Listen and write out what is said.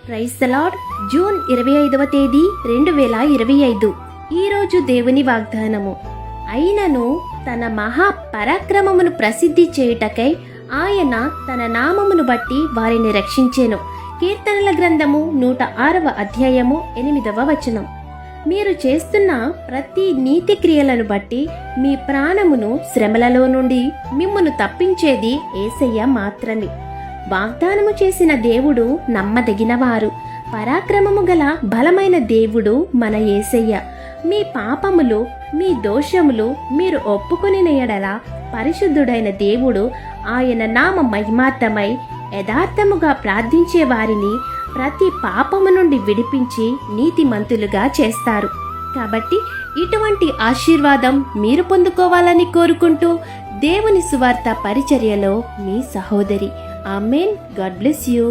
Praise the lord. June 25వ తేదీ 2025. ఈరోజు దేవుని వాగ్దానము. అయినను తన మహా పరాక్రమమును ప్రసిద్ధి చేయుటకై ఆయన తన నామమును బట్టి వారిని రక్షించెను. కీర్తనల గ్రంథము 106వ అధ్యాయము 8వ వచనం. మీరు చేస్తున్న ప్రతి నీతి క్రియలను బట్టి మీ ప్రాణమును శ్రమలలో నుండి మిమ్మును తప్పించేది యేసయ్య మాత్రమే. వాగ్దానము చేసిన దేవుడు నమ్మదగినవారు. పరాక్రమము గల బలమైన దేవుడు మన యేసయ్య. మీ పాపములు, మీ దోషములు మీరు ఒప్పుకొనిన యెడల పరిశుద్ధుడైన దేవుడు ఆయన నామ మహిమార్థమై యథార్థముగా ప్రార్థించే వారిని ప్రతి పాపము నుండి విడిపించి నీతిమంతులుగా చేస్తారు. కాబట్టి ఇటువంటి ఆశీర్వాదం మీరు పొందుకోవాలని కోరుకుంటూ దేవుని సువార్త పరిచర్యలో మీ సహోదరి. ఆమేన్. God bless you.